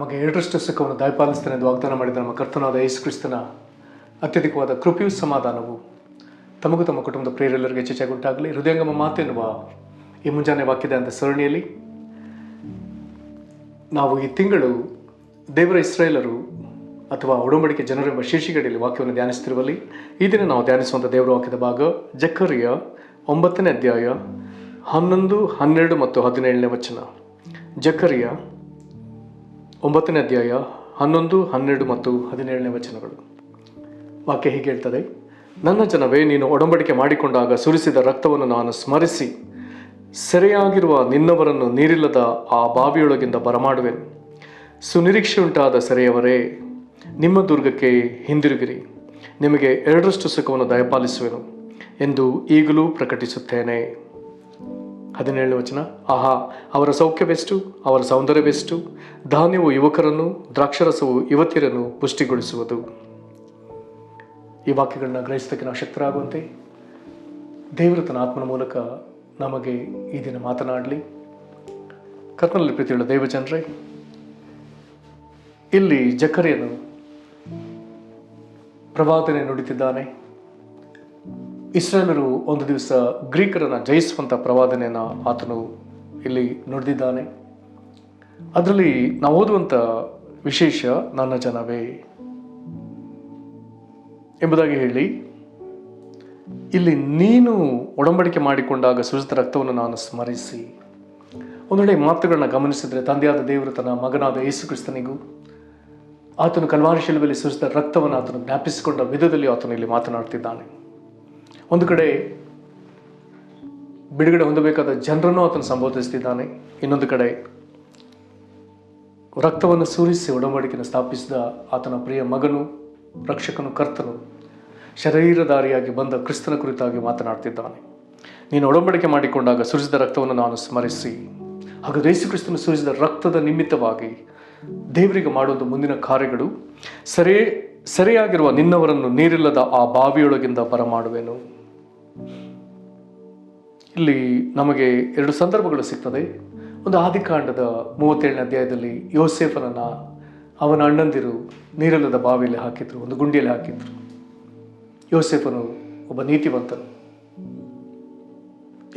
ನಮಗೆ ಎರಡರಷ್ಟು ಸುಖವನ್ನು ದಯಪಾಲಿಸ್ತಾನೆ ಎಂದು ವಾಗ್ದಾನ ಮಾಡಿದ ನಮ್ಮ ಕರ್ತನಾದ ಯೇಸು ಕ್ರಿಸ್ತನ ಅತ್ಯಧಿಕವಾದ ಕೃಪೆಯೂ ಸಮಾಧಾನವು ತಮಗೂ ತಮ್ಮ ಕುಟುಂಬದ ಪ್ರಿಯರೆಲ್ಲರಿಗೆ ಹೆಚ್ಚಾಗಿ ಉಂಟಾಗಲಿ. ಹೃದಯಂಗಮ ಮಾತೆನ್ನುವ ಈ ಮುಂಜಾನೆ ವಾಕ್ಯದ ಅಂತ ಸರಣಿಯಲ್ಲಿ ನಾವು ಈ ತಿಂಗಳು ದೇವರ ಇಸ್ರಾಯೇಲರು ಅಥವಾ ಒಡಂಬಡಿಕೆ ಜನರೆಂಬ ಶೀರ್ಷಿಕೆಯಲ್ಲಿ ವಾಕ್ಯವನ್ನು ಧ್ಯಾನಿಸುತ್ತಿರುವಲ್ಲಿ ಈ ದಿನ ನಾವು ಧ್ಯಾನಿಸುವಂಥ ದೇವರ ವಾಕ್ಯದ ಭಾಗ ಜಕರ್ಯ 9ನೇ ಅಧ್ಯಾಯ 11, 12 ಮತ್ತು 17ನೇ ವಚನ. ಜಕರ್ಯ 9ನೇ ಅಧ್ಯಾಯ 11, 12 ಮತ್ತು 17ನೇ ವಚನಗಳು. ವಾಕ್ಯ ಹೀಗೆ ಹೇಳ್ತದೆ: ನನ್ನ ಜನವೇ, ನೀನು ಒಡಂಬಡಿಕೆ ಮಾಡಿಕೊಂಡಾಗ ಸುರಿಸಿದ ರಕ್ತವನ್ನು ನಾನು ಸ್ಮರಿಸಿ ಸೆರೆಯಾಗಿರುವ ನಿನ್ನವರನ್ನು ನೀರಿಲ್ಲದ ಆ ಬಾವಿಯೊಳಗಿಂದ ಬರಮಾಡುವೆನು. ಸುನಿರೀಕ್ಷೆ ಉಂಟಾದ ಸೆರೆಯವರೇ, ನಿಮ್ಮ ದುರ್ಗಕ್ಕೆ ಹಿಂದಿರುಗಿರಿ, ನಿಮಗೆ ಎರಡರಷ್ಟು ಸುಖವನ್ನು ದಯಪಾಲಿಸುವೆನು ಎಂದು ಈಗಲೂ ಪ್ರಕಟಿಸುತ್ತೇನೆ. 17ನೇ ವಚನ. ಆಹಾ, ಅವರ ಸೌಖ್ಯವೆಷ್ಟು, ಅವರ ಸೌಂದರ್ಯವೆಷ್ಟು! ಧಾನ್ಯವು ಯುವಕರನ್ನು, ದ್ರಾಕ್ಷರಸವು ಯುವತಿಯರನ್ನು ಪುಷ್ಟಿಗೊಳಿಸುವುದು. ಈ ವಾಕ್ಯಗಳನ್ನ ಗ್ರಹಿಸೋದಕ್ಕೆ ನಾವು ಶಕ್ತರಾಗುವಂತೆ ದೇವರು ತನ್ನ ಆತ್ಮನ ಮೂಲಕ ನಮಗೆ ಈ ದಿನ ಮಾತನಾಡಲಿ. ಕರ್ತನಲ್ಲಿ ಪ್ರೀತಿಯುಳ್ಳ ದೇವಜನರೇ, ಇಲ್ಲಿ ಜಕರ್ಯನು ಪ್ರವಾದನೆ ನುಡಿತಿದ್ದಾನೆ. ಇಸ್ರಾಯೇಲರು ಒಂದು ದಿವಸ ಗ್ರೀಕರನ್ನು ಜಯಿಸುವಂಥ ಪ್ರವಾದನೆಯನ್ನು ಆತನು ಇಲ್ಲಿ ನುಡಿದಿದ್ದಾನೆ. ಅದರಲ್ಲಿ ನಾವು ಓದುವಂಥ ವಿಶೇಷ ನನ್ನ ಜನವೇ ಎಂಬುದಾಗಿ ಹೇಳಿ, ಇಲ್ಲಿ ನೀನು ಒಡಂಬಡಿಕೆ ಮಾಡಿಕೊಂಡಾಗ ಸುರಿಸಿದ ರಕ್ತವನ್ನು ನಾನು ಸ್ಮರಿಸಿ. ಒಂದೊಳ್ಳೆ ಮಾತುಗಳನ್ನ ಗಮನಿಸಿದರೆ, ತಂದೆಯಾದ ದೇವರು ತನ್ನ ಮಗನಾದ ಯೇಸು ಕ್ರಿಸ್ತನಿಗೂ ಆತನು ಕಲ್ವಾರಿ ಶಿಲುಬೆಯಲ್ಲಿ ಸುರಿಸಿದ ರಕ್ತವನ್ನು ಆತನು ಜ್ಞಾಪಿಸಿಕೊಂಡ ವಿಧದಲ್ಲಿ ಆತನು ಇಲ್ಲಿ ಮಾತನಾಡ್ತಿದ್ದಾನೆ. ಒಂದು ಕಡೆ ಬಿಡುಗಡೆ ಹೊಂದಬೇಕಾದ ಜನರನ್ನು ಆತನು ಸಂಬೋಧಿಸ್ತಿದ್ದಾನೆ, ಇನ್ನೊಂದು ಕಡೆ ರಕ್ತವನ್ನು ಸುರಿಸಿ ಒಡಂಬಡಿಕೆಯನ್ನು ಸ್ಥಾಪಿಸಿದ ಆತನ ಪ್ರಿಯ ಮಗನು, ರಕ್ಷಕನು, ಕರ್ತನು, ಶರೀರಧಾರಿಯಾಗಿ ಬಂದ ಕ್ರಿಸ್ತನ ಕುರಿತಾಗಿ ಮಾತನಾಡ್ತಿದ್ದಾನೆ. ನೀನು ಒಡಂಬಡಿಕೆ ಮಾಡಿಕೊಂಡಾಗ ಸುರಿಸಿದ ರಕ್ತವನ್ನು ನಾನು ಸ್ಮರಿಸಿ. ಹಾಗಾದರೆ ಯೇಸು ಕ್ರಿಸ್ತನು ಸುರಿಸಿದ ರಕ್ತದ ನಿಮಿತ್ತವಾಗಿ ದೇವರಿಗೆ ಮಾಡುವಂಥ ಮುಂದಿನ ಕಾರ್ಯಗಳು, ಸೆರೆಯಾಗಿರುವ ನಿನ್ನವರನ್ನು ನೀರಿಲ್ಲದ ಆ ಬಾವಿಯೊಳಗಿಂದ ಬರಮಾಡುವೆನು. ಇಲ್ಲಿ ನಮಗೆ ಎರಡು ಸಂದರ್ಭಗಳು ಸಿಗ್ತದೆ. ಒಂದು ಆದಿಕಾಂಡದ 37ನೇ ಅಧ್ಯಾಯದಲ್ಲಿ ಯೋಸೇಫನನ್ನು ಅವನ ಅಣ್ಣಂದಿರು ನೀರಿಲ್ಲದ ಬಾವಿಯಲ್ಲಿ ಹಾಕಿದ್ರು, ಒಂದು ಗುಂಡಿಯಲ್ಲಿ ಹಾಕಿದ್ರು. ಯೋಸೇಫನು ಒಬ್ಬ ನೀತಿವಂತನು,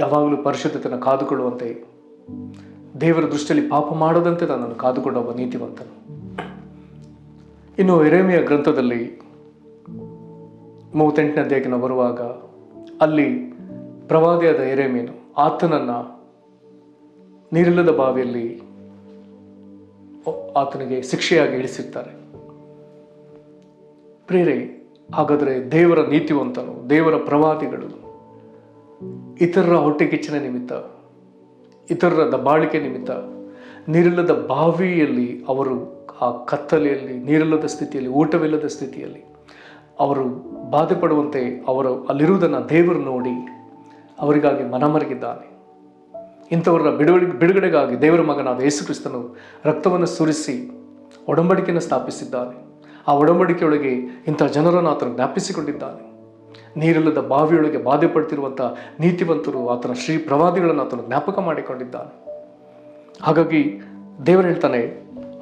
ಯಾವಾಗಲೂ ಪರಿಶುದ್ಧತೆಯನ್ನು ಕಾದುಕೊಳ್ಳುವಂತೆ, ದೇವರ ದೃಷ್ಟಿಯಲ್ಲಿ ಪಾಪ ಮಾಡದಂತೆ ನನ್ನನ್ನು ಕಾದುಕೊಂಡ ಒಬ್ಬ ನೀತಿವಂತನು. ಇನ್ನು ಯೆರೆಮೀಯ ಗ್ರಂಥದಲ್ಲಿ 38ನೇ ಅಧ್ಯಾಯಕ್ಕೆ ನಾವು ಬರುವಾಗ, ಅಲ್ಲಿ ಪ್ರವಾದಿಯಾದ ಯೆರೆಮೀಯನು ಆತನನ್ನು ನೀರಿಲ್ಲದ ಬಾವಿಯಲ್ಲಿ ಆತನಿಗೆ ಶಿಕ್ಷೆಯಾಗಿ ಇಳಿಸಿರ್ತಾರೆ. ಪ್ರಿಯರೇ, ಹಾಗಾದರೆ ದೇವರ ನೀತಿವಂತನು, ದೇವರ ಪ್ರವಾದಿಗಳು ಇತರರ ಹೊಟ್ಟೆಕಿಚ್ಚಿನ ನಿಮಿತ್ತ, ಇತರರ ದಬ್ಬಾಳಿಕೆ ನಿಮಿತ್ತ ನೀರಿಲ್ಲದ ಬಾವಿಯಲ್ಲಿ ಅವರು ಆ ಕತ್ತಲೆಯಲ್ಲಿ, ನೀರಿಲ್ಲದ ಸ್ಥಿತಿಯಲ್ಲಿ, ಊಟವಿಲ್ಲದ ಸ್ಥಿತಿಯಲ್ಲಿ ಅವರು ಬಾಧೆ ಪಡುವಂತೆ ಅವರು ಅಲ್ಲಿರುವುದನ್ನು ದೇವರು ನೋಡಿ ಅವರಿಗಾಗಿ ಮನಮರಗಿದ್ದಾನೆ. ಇಂಥವರ ಬಿಡುಗಡೆಗಾಗಿ ದೇವರ ಮಗನಾದ ಯೇಸು ಕ್ರಿಸ್ತನು ರಕ್ತವನ್ನು ಸುರಿಸಿ ಒಡಂಬಡಿಕೆಯನ್ನು ಸ್ಥಾಪಿಸಿದ್ದಾನೆ. ಆ ಒಡಂಬಡಿಕೆಯೊಳಗೆ ಇಂಥ ಜನರನ್ನು ಆತನು ಜ್ಞಾಪಿಸಿಕೊಂಡಿದ್ದಾನೆ. ನೀರಿಲ್ಲದ ಬಾವಿಯೊಳಗೆ ಬಾಧೆ ಪಡ್ತಿರುವಂಥ ನೀತಿವಂತರು, ಆತನ ಶ್ರೀ ಪ್ರವಾದಿಗಳನ್ನು ಆತನು ಜ್ಞಾಪಕ ಮಾಡಿಕೊಂಡಿದ್ದಾನೆ. ಹಾಗಾಗಿ ದೇವರು ಹೇಳ್ತಾನೆ,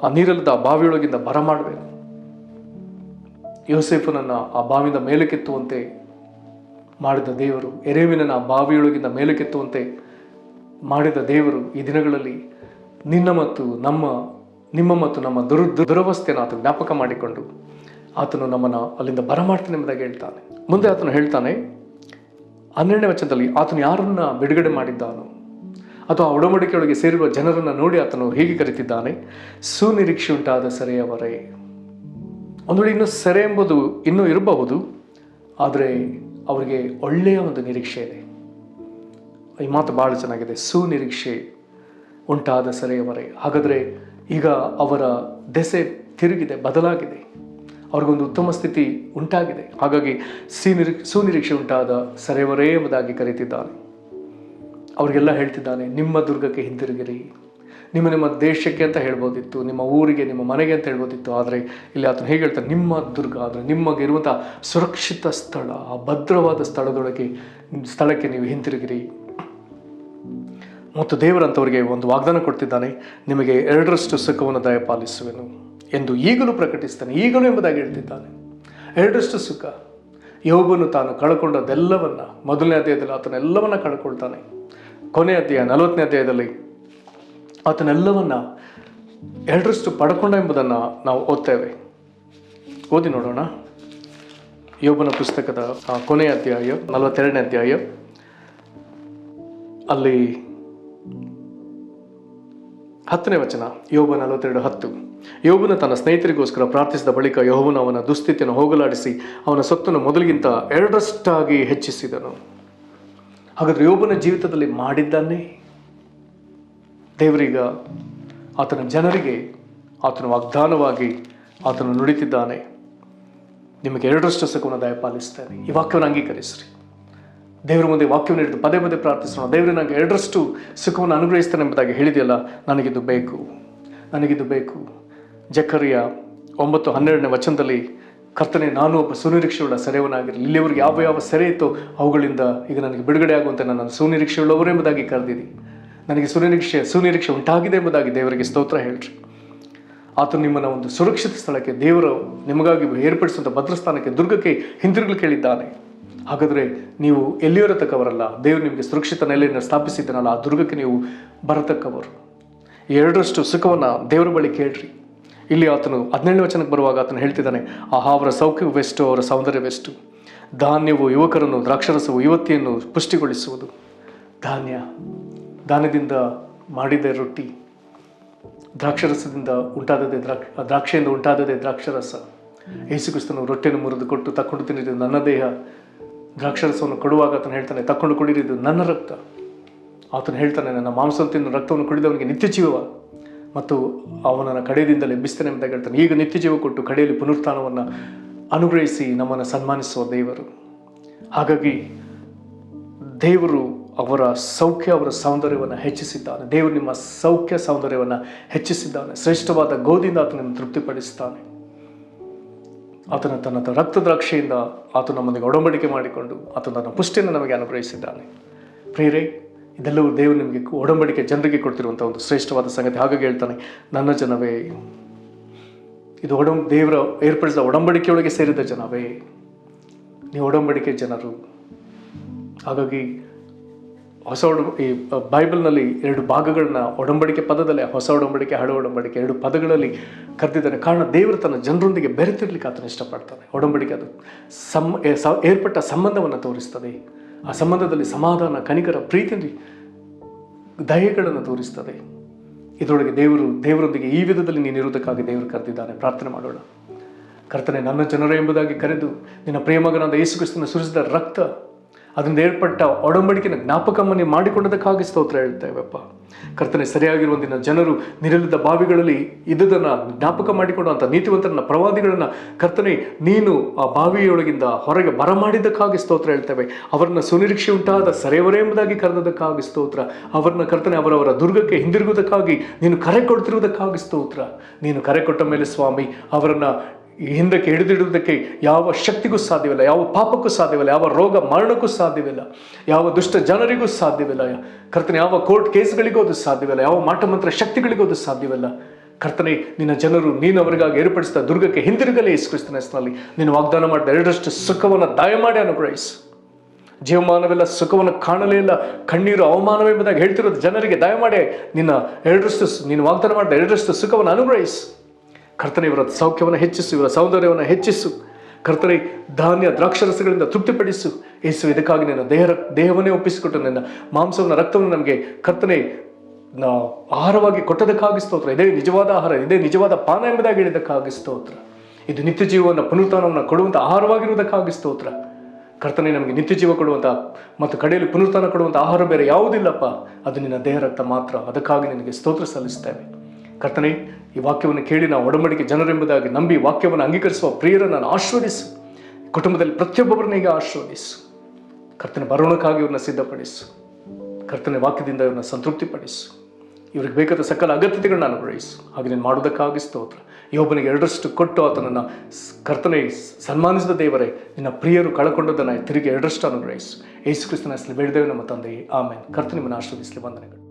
ಆ ನೀರಿಲ್ಲದ ಬಾವಿಯೊಳಗಿಂದ ಬರಮಾಡುವೆನು. ಯೋಸೇಫನನ್ನು ಆ ಬಾವಿಯಿಂದ ಮೇಲಕ್ಕೆತ್ತುವಂತೆ ಮಾಡಿದ ದೇವರು, ಯೆರೆಮೀಯನನ್ನು ಆ ಬಾವಿಯೊಳಗಿಂದ ಮೇಲಕ್ಕೆತ್ತುವಂತೆ ಮಾಡಿದ ದೇವರು ಈ ದಿನಗಳಲ್ಲಿ ನಿಮ್ಮ ಮತ್ತು ನಮ್ಮ ದುರವಸ್ಥೆಯನ್ನು ಆತನು ಜ್ಞಾಪಕ ಮಾಡಿಕೊಂಡು ಆತನು ನಮ್ಮನ್ನು ಅಲ್ಲಿಂದ ಬರಮಾಡ್ತಾನೆ ಎಂಬುದಾಗಿ ಹೇಳ್ತಾನೆ. ಮುಂದೆ ಆತನು ಹೇಳ್ತಾನೆ 12ನೇ ವಚನದಲ್ಲಿ, ಆತನು ಯಾರನ್ನ ಬಿಡುಗಡೆ ಮಾಡಿದ್ದಾನೋ ಅಥವಾ ಒಡಂಬಡಿಕೆಯೊಳಗೆ ಸೇರಿರುವ ಜನರನ್ನು ನೋಡಿ ಆತನು ಹೀಗೆ ಕರೀತಿದ್ದಾನೆ: ಸುನಿರೀಕ್ಷೆ ಉಂಟಾದ ಸೆರೆಯವರೇ. ಒಂದು ವೇಳೆ ಇನ್ನೂ ಸೆರೆ ಎಂಬುದು ಇನ್ನೂ ಇರಬಹುದು, ಆದರೆ ಅವರಿಗೆ ಒಳ್ಳೆಯ ಒಂದು ನಿರೀಕ್ಷೆ ಇದೆ. ಈ ಮಾತು ಬಹಳ ಚೆನ್ನಾಗಿದೆ, ಸುನಿರೀಕ್ಷೆ ಉಂಟಾದ ಸೆರೆಯವರೇ. ಹಾಗಾದರೆ ಈಗ ಅವರ ದೆಸೆ ತಿರುಗಿದೆ, ಬದಲಾಗಿದೆ, ಅವ್ರಿಗೊಂದು ಉತ್ತಮ ಸ್ಥಿತಿ ಉಂಟಾಗಿದೆ. ಹಾಗಾಗಿ ಸುನಿರೀಕ್ಷೆ ಉಂಟಾದ ಸೆರೆಯವರೇ ಎಂಬುದಾಗಿ ಕರೀತಿದ್ದಾನೆ. ಅವ್ರಿಗೆಲ್ಲ ಹೇಳ್ತಿದ್ದಾನೆ, ನಿಮ್ಮ ದುರ್ಗಕ್ಕೆ ಹಿಂತಿರುಗಿರಿ. ನಿಮ್ಮ ದೇಶಕ್ಕೆ ಅಂತ ಹೇಳ್ಬೋದಿತ್ತು, ನಿಮ್ಮ ಊರಿಗೆ, ನಿಮ್ಮ ಮನೆಗೆ ಅಂತ ಹೇಳ್ಬೋದಿತ್ತು. ಆದರೆ ಇಲ್ಲಿ ಆತನು ಹೇಗೆ ಹೇಳ್ತಾನೆ, ನಿಮ್ಮ ದುರ್ಗ, ಆದರೆ ನಿಮಗೆ ಇರುವಂಥ ಸುರಕ್ಷಿತ ಸ್ಥಳ, ಆ ಭದ್ರವಾದ ಸ್ಥಳಕ್ಕೆ ನೀವು ಹಿಂತಿರುಗಿರಿ. ಮತ್ತು ದೇವರಂಥವರಿಗೆ ಒಂದು ವಾಗ್ದಾನ ಕೊಡ್ತಿದ್ದಾನೆ, ನಿಮಗೆ 2ರಷ್ಟು ಸುಖವನ್ನು ದಯಪಾಲಿಸುವೆನು ಎಂದು ಈಗಲೂ ಪ್ರಕಟಿಸ್ತಾನೆ, ಈಗಲೂ ಎಂಬುದಾಗಿ ಹೇಳ್ತಿದ್ದಾನೆ. 2ರಷ್ಟು ಸುಖ. ಯೋಬನು ತಾನು ಕಳ್ಕೊಂಡದ್ದೆಲ್ಲವನ್ನ ಮೊದಲನೇ ಅಧ್ಯಾಯದಲ್ಲಿ ಆತನೆಲ್ಲವನ್ನ ಕಳ್ಕೊಳ್ತಾನೆ. ಕೊನೆ ಅಧ್ಯಾಯ 40ನೇ ಅಧ್ಯಾಯದಲ್ಲಿ ಆತನೆಲ್ಲವನ್ನ 2ರಷ್ಟು ಪಡ್ಕೊಂಡ ಎಂಬುದನ್ನು ನಾವು ಓದ್ತೇವೆ. ಓದಿ ನೋಡೋಣ. ಯೋಬನ ಪುಸ್ತಕದ ಕೊನೆಯ ಅಧ್ಯಾಯ 42ನೇ ಅಧ್ಯಾಯ, ಅಲ್ಲಿ 10ನೇ ವಚನ. ಯೋಬ 42:10. ಯೋಬನು ತನ್ನ ಸ್ನೇಹಿತರಿಗೋಸ್ಕರ ಪ್ರಾರ್ಥಿಸಿದ ಬಳಿಕ ಯೆಹೋವನು ಅವನ ದುಸ್ಥಿತಿಯನ್ನು ಹೋಗಲಾಡಿಸಿ ಅವನ ಸೊತ್ತನ್ನು ಮೊದಲಿಗಿಂತ 2ರಷ್ಟಾಗಿ ಹೆಚ್ಚಿಸಿದನು. ಹಾಗಾದರೆ ಯೋಬನ ಜೀವಿತದಲ್ಲಿ ಮಾಡಿದ್ದಾನೆ ದೇವರೀಗ ಆತನ ಜನರಿಗೆ ಆತನ ವಾಗ್ದಾನವಾಗಿ ಆತನು ನುಡಿತಿದ್ದಾನೆ, ನಿಮಗೆ 2ರಷ್ಟು ಸುಖವನ್ನು ದಯಪಾಲಿಸ್ತೇನೆ. ಈ ವಾಕ್ಯವನ್ನು ಅಂಗೀಕರಿಸ್ರಿ. ದೇವರ ಮುಂದೆ ವಾಕ್ಯವನ್ನು ಹಿಡಿದು ಪದೇ ಪದೇ ಪ್ರಾರ್ಥಿಸೋಣ. ದೇವರು ನನಗೆ 2ರಷ್ಟು ಸುಖವನ್ನು ಅನುಗ್ರಹಿಸ್ತೇನೆ ಎಂಬುದಾಗಿ ಹೇಳಿದೆಯಲ್ಲ, ನನಗಿದು ಬೇಕು, ನನಗಿದು ಬೇಕು. ಜಕರ್ಯ 9:12ನೇ ವಚನದಲ್ಲಿ, ಕರ್ತನೆ, ನಾನು ಒಬ್ಬ ಸುನಿರೀಕ್ಷೆಯುಳ್ಳ ಸೆರೆಯವನಾಗಿರಲಿ. ಇಲ್ಲಿಯವರೆಗೆ ಯಾವ ಯಾವ ಸೆರೆ ಇತ್ತೋ ಅವುಗಳಿಂದ ಈಗ ನನಗೆ ಬಿಡುಗಡೆ ಆಗುವಂತೆ ನನ್ನ ಸುನಿರೀಕ್ಷೆಯುಳ್ಳವರು ಎಂಬುದಾಗಿ ಕರೆದಿದೆ. ನನಗೆ ಸುನಿರೀಕ್ಷೆ ಉಂಟಾಗಿದೆ ಎಂಬುದಾಗಿ ದೇವರಿಗೆ ಸ್ತೋತ್ರ ಹೇಳ್ರಿ. ಆತನು ನಿಮ್ಮನ್ನು ಒಂದು ಸುರಕ್ಷಿತ ಸ್ಥಳಕ್ಕೆ, ದೇವರು ನಿಮಗಾಗಿ ಏರ್ಪಡಿಸುವಂಥ ಭದ್ರಸ್ಥಾನಕ್ಕೆ, ದುರ್ಗಕ್ಕೆ ಹಿಂದಿರುಗಲು ಕೇಳಿದ್ದಾನೆ. ಹಾಗಾದರೆ ನೀವು ಎಲ್ಲಿರತಕ್ಕವರಲ್ಲ, ದೇವರು ನಿಮಗೆ ಸುರಕ್ಷಿತ ನೆಲೆಯನ್ನು ಸ್ಥಾಪಿಸಿದ್ದನಲ್ಲ, ಆ ದುರ್ಗಕ್ಕೆ ನೀವು ಬರತಕ್ಕವರು. 2ರಷ್ಟು ಸುಖವನ್ನು ದೇವರ ಬಳಿ ಕೇಳ್ರಿ. ಇಲ್ಲಿ ಆತನು 17ನೇ ವಚನಕ್ಕೆ ಬರುವಾಗ ಆತನು ಹೇಳ್ತಿದ್ದಾನೆ, ಅವರ ಸೌಖ್ಯವೆಷ್ಟು, ಅವರ ಸೌಂದರ್ಯವೆಷ್ಟು. ಧಾನ್ಯವು ಯುವಕರನ್ನು, ದ್ರಾಕ್ಷರಸವು ಯುವತಿಯನ್ನು ಪುಷ್ಟಿಗೊಳಿಸುವುದು. ಧಾನ್ಯದಿಂದ ಮಾಡಿದ ರೊಟ್ಟಿ, ದ್ರಾಕ್ಷರಸದಿಂದ ಉಂಟಾದದೇ ದ್ರಾಕ್ಷಿಯಿಂದ ಉಂಟಾದದೇ ದ್ರಾಕ್ಷರಸ. ಯೇಸು ಕ್ರಿಸ್ತನು ರೊಟ್ಟಿಯನ್ನು ಮುರಿದು ಕೊಟ್ಟು, ತಕ್ಕೊಂಡು ತಿನ್ನಿದ್ದು ನನ್ನ ದೇಹ. ದ್ರಾಕ್ಷರಸವನ್ನು ಕೊಡುವಾಗ ಆತನು ಹೇಳ್ತಾನೆ, ತಕ್ಕೊಂಡು ಕುಡಿರಿದ್ದು ನನ್ನ ರಕ್ತ. ಆತನು ಹೇಳ್ತಾನೆ, ನನ್ನ ಮಾಂಸವನ್ನು ತಿಂದು ರಕ್ತವನ್ನು ಕುಡಿದವನಿಗೆ ನಿತ್ಯ ಜೀವ ಮತ್ತು ಅವನನ್ನು ಕಡೆಯಿಂದಲೇ ಎಬ್ಬಿಸ್ತೇನೆ ಅಂತ ಹೇಳ್ತಾನೆ. ಈಗ ನಿತ್ಯ ಜೀವ ಕೊಟ್ಟು ಕಡೆಯಲ್ಲಿ ಪುನರುತ್ಥಾನವನ್ನು ಅನುಗ್ರಹಿಸಿ ನಮ್ಮನ್ನು ಸನ್ಮಾನಿಸುವ ದೇವರು. ಹಾಗಾಗಿ ದೇವರು ಅವರ ಸೌಖ್ಯ, ಅವರ ಸೌಂದರ್ಯವನ್ನು ಹೆಚ್ಚಿಸಿದ್ದಾನೆ. ದೇವರು ನಿಮ್ಮ ಸೌಖ್ಯ ಸೌಂದರ್ಯವನ್ನು ಹೆಚ್ಚಿಸಿದ್ದಾನೆ. ಶ್ರೇಷ್ಠವಾದ ಗೋಧಿಯಿಂದ ಆತನನ್ನು ತೃಪ್ತಿಪಡಿಸ್ತಾನೆ. ಆತನ ತನ್ನ ರಕ್ತ ದ್ರಾಕ್ಷಿಯಿಂದ ಆತ ನಮ್ಮೊಂದಿಗೆ ಒಡಂಬಡಿಕೆ ಮಾಡಿಕೊಂಡು ಆತನ ತನ್ನ ಪುಷ್ಟಿಯನ್ನು ನಮಗೆ ಅನುಗ್ರಹಿಸಿದ್ದಾನೆ. ಪ್ರಿಯರೇ, ಇದೆಲ್ಲವೂ ದೇವರು ನಿಮಗೆ ಒಡಂಬಡಿಕೆ ಜನರಿಗೆ ಕೊಡ್ತಿರುವಂಥ ಒಂದು ಶ್ರೇಷ್ಠವಾದ ಸಂಗತಿ. ಹಾಗಾಗಿ ಹೇಳ್ತಾನೆ, ನನ್ನ ಜನವೇ, ಇದು ದೇವರ ಏರ್ಪಡಿಸಿದ ಒಡಂಬಡಿಕೆಯೊಳಗೆ ಸೇರಿದ ಜನವೇ, ನೀವು ಒಡಂಬಡಿಕೆ ಜನರು. ಹಾಗಾಗಿ ಈ ಬೈಬಲ್ನಲ್ಲಿ 2 ಭಾಗಗಳನ್ನ ಒಡಂಬಡಿಕೆ ಪದದಲ್ಲಿ, ಹೊಸ ಒಡಂಬಡಿಕೆ, ಹಳೆ ಒಡಂಬಡಿಕೆ 2 ಪದಗಳಲ್ಲಿ ಕರೆದಿದ್ದಾನೆ. ಕಾರಣ ದೇವರು ತನ್ನ ಜನರೊಂದಿಗೆ ಬೆರೆತಿರ್ಲಿಕ್ಕೆ ಆತನ ಇಷ್ಟಪಡ್ತಾನೆ. ಒಡಂಬಡಿಕೆ ಅದು ಏರ್ಪಟ್ಟ ಸಂಬಂಧವನ್ನು ತೋರಿಸ್ತದೆ. ಆ ಸಂಬಂಧದಲ್ಲಿ ಸಮಾಧಾನ, ಕನಿಕರ, ಪ್ರೀತಿ, ದಯೆಗಳನ್ನು ತೋರಿಸ್ತದೆ. ಇದರೊಳಗೆ ದೇವರೊಂದಿಗೆ ಈ ವಿಧದಲ್ಲಿ ನೀನಿರುವುದಕ್ಕಾಗಿ ದೇವರು ಕರೆದಿದ್ದಾನೆ. ಪ್ರಾರ್ಥನೆ ಮಾಡೋಣ. ಕರ್ತನೆ, ನನ್ನ ಜನರು ಎಂಬುದಾಗಿ ಕರೆದು ನಿನ್ನ ಪ್ರೇಮಗನಾದ ಯೇಸು ಕ್ರಿಸ್ತನ ಸುರಿಸಿದ ರಕ್ತ, ಅದರಿಂದ ಏರ್ಪಟ್ಟ ಒಡಂಬಡಿಕೆನ ಜ್ಞಾಪಕವನ್ನು ಮಾಡಿಕೊಂಡದಕ್ಕಾಗಿ ಸ್ತೋತ್ರ ಹೇಳ್ತೇವಪ್ಪ. ಕರ್ತನೆ, ಸರಿಯಾಗಿರುವ ನಿನ್ನ ಜನರು ನಿರಲಿದ್ದ ಬಾವಿಗಳಲ್ಲಿ ಇದ್ದುದನ್ನು ಜ್ಞಾಪಕ ಮಾಡಿಕೊಂಡಂಥ ನೀತಿವಂತರನ್ನ, ಪ್ರವಾದಿಗಳನ್ನು ಕರ್ತನೆ ನೀನು ಆ ಬಾವಿಯೊಳಗಿಂದ ಹೊರಗೆ ಬರಮಾಡಿದ್ದಕ್ಕಾಗಿ ಸ್ತೋತ್ರ ಹೇಳ್ತೇವೆ. ಅವರನ್ನ ಸುನಿರೀಕ್ಷೆ ಉಂಟಾದ ಸೆರೆಯವರೇ ಎಂಬುದಾಗಿ ಕರೆದದಕ್ಕಾಗಿ ಸ್ತೋತ್ರ. ಅವರನ್ನ ಕರ್ತನೆ ಅವರವರ ದುರ್ಗಕ್ಕೆ ಹಿಂದಿರುಗುವುದಕ್ಕಾಗಿ ನೀನು ಕರೆ ಕೊಡ್ತಿರುವುದಕ್ಕಾಗಿ ಸ್ತೋತ್ರ. ನೀನು ಕರೆ ಕೊಟ್ಟ ಮೇಲೆ ಸ್ವಾಮಿ, ಅವರನ್ನು ಹಿಂದಕ್ಕೆ ಹಿಡಿದಿಡುವುದಕ್ಕೆ ಯಾವ ಶಕ್ತಿಗೂ ಸಾಧ್ಯವಿಲ್ಲ, ಯಾವ ಪಾಪಕ್ಕೂ ಸಾಧ್ಯವಿಲ್ಲ, ಯಾವ ರೋಗ ಮರಣಕ್ಕೂ ಸಾಧ್ಯವಿಲ್ಲ, ಯಾವ ದುಷ್ಟ ಜನರಿಗೂ ಸಾಧ್ಯವಿಲ್ಲ. ಕರ್ತನೆ, ಯಾವ ಕೋರ್ಟ್ ಕೇಸ್ಗಳಿಗೂ ಅದು ಸಾಧ್ಯವಿಲ್ಲ, ಯಾವ ಮಾಟಮಂತ್ರ ಶಕ್ತಿಗಳಿಗೂ ಅದು ಸಾಧ್ಯವಿಲ್ಲ. ಕರ್ತನೆ, ನಿನ್ನ ಜನರು ನೀನು ಅವರಿಗಾಗಿ ಏರ್ಪಡಿಸಿದ ದುರ್ಗಕ್ಕೆ ಹಿಂದಿರುಗಲೇ ಯೇಸು ಕ್ರಿಸ್ತನ ಹೆಸರಿನಲ್ಲಿ ನೀನು ವಾಗ್ದಾನ ಮಾಡಿದ 2ರಷ್ಟು ಸುಖವನ್ನು ದಯಮಾಡಿ ಅನುಗ್ರಹಿಸು. ಜೀವಮಾನವೆಲ್ಲ ಸುಖವನ್ನು ಕಾಣಲೇ ಇಲ್ಲ, ಕಣ್ಣೀರು ಅವಮಾನವೆಂಬುದಾಗಿ ಹೇಳ್ತಿರೋದು ಜನರಿಗೆ ದಯಮಾಡಿ ನಿನ್ನ 2ರಷ್ಟು ನೀನು ವಾಗ್ದಾನ ಮಾಡಿದ 2ರಷ್ಟು ಸುಖವನ್ನು ಅನುಗ್ರಹಿಸು. ಕರ್ತನೆ, ಇವರ ಸೌಖ್ಯವನ್ನು ಹೆಚ್ಚಿಸು, ಇವರ ಸೌಂದರ್ಯವನ್ನು ಹೆಚ್ಚಿಸು. ಕರ್ತನೆ, ಧಾನ್ಯ ದ್ರಾಕ್ಷರಸಗಳಿಂದ ತೃಪ್ತಿಪಡಿಸು. ಯೇಸು, ಇದಕ್ಕಾಗಿ ನಿನ್ನ ದೇಹವನ್ನೇ ಒಪ್ಪಿಸಿಕೊಟ್ಟು ನಿನ್ನ ಮಾಂಸವನ್ನು, ರಕ್ತವನ್ನು ನಮಗೆ ಕರ್ತನೆ ಆಹಾರವಾಗಿ ಕೊಟ್ಟದಕ್ಕಾಗಿ ಸ್ತೋತ್ರ. ಇದೇ ನಿಜವಾದ ಆಹಾರ, ಇದೇ ನಿಜವಾದ ಪಾನ ಎಂಬುದಾಗಿ ಹೇಳಿದ್ದಕ್ಕಾಗಿ ಸ್ತೋತ್ರ. ಇದು ನಿತ್ಯ ಜೀವವನ್ನು, ಪುನರುತ್ಥಾನವನ್ನು ಕೊಡುವಂಥ ಆಹಾರವಾಗಿರುವುದಕ್ಕಾಗಿ ಸ್ತೋತ್ರ. ಕರ್ತನೆ, ನಮಗೆ ನಿತ್ಯ ಜೀವ ಕೊಡುವಂಥ ಮತ್ತು ಕಡೆಯಲ್ಲಿ ಪುನರುತ್ಥಾನ ಕೊಡುವಂಥ ಆಹಾರ ಬೇರೆ ಯಾವುದಿಲ್ಲಪ್ಪ, ಅದು ನಿನ್ನ ದೇಹ ರಕ್ತ ಮಾತ್ರ. ಅದಕ್ಕಾಗಿ ನಿನಗೆ ಸ್ತೋತ್ರ ಸಲ್ಲಿಸ್ತೇವೆ. ಕರ್ತನೆ, ಈ ವಾಕ್ಯವನ್ನು ಕೇಳಿ ನಾವು ಒಡಂಬಡಿಕೆ ಜನರೆಂಬುದಾಗಿ ನಂಬಿ ವಾಕ್ಯವನ್ನು ಅಂಗೀಕರಿಸುವ ಪ್ರಿಯರನ್ನು ಆಶೀರ್ವದಿಸು. ಕುಟುಂಬದಲ್ಲಿ ಪ್ರತಿಯೊಬ್ಬರನ್ನ ಈಗ ಆಶೀರ್ವದಿಸು. ಕರ್ತನೆ, ಬರೋಣಕ್ಕಾಗಿ ಇವ್ರನ್ನ ಸಿದ್ಧಪಡಿಸು. ಕರ್ತನೆ, ವಾಕ್ಯದಿಂದ ಇವ್ರನ್ನ ಸಂತೃಪ್ತಿಪಡಿಸು. ಇವ್ರಿಗೆ ಬೇಕಾದ ಸಕಲ ಅಗತ್ಯತೆಗಳನ್ನ ಅನುಗ್ರಹಿಸು. ಹಾಗೆ ನೀನು ಮಾಡುವುದಕ್ಕಾಗಿ ಸ್ತೋತ್ರ. ಯೋಬನಿಗೆ 2ರಷ್ಟು ಕೊಟ್ಟು ಆತನನ್ನು ಕರ್ತನೆ ಸನ್ಮಾನಿಸಿದ ದೇವರೇ, ನಿನ್ನ ಪ್ರಿಯರು ಕಳಕೊಂಡದನ್ನು ತಿರುಗಿ 2ರಷ್ಟು ಅನುಗ್ರಹಿಸು. ಯೇಸು ಕ್ರಿಸ್ತನ ಹೆಸರಲ್ಲಿ ಬೇಡಿದೆವು ನಮ್ಮ ತಂದೆಯೇ, ಆಮೇನ್. ಕರ್ತನೆ ನಿಮ್ಮನ್ನು ಆಶೀರ್ವದಿಸಲಿ. ವಂದನೆಗಳು.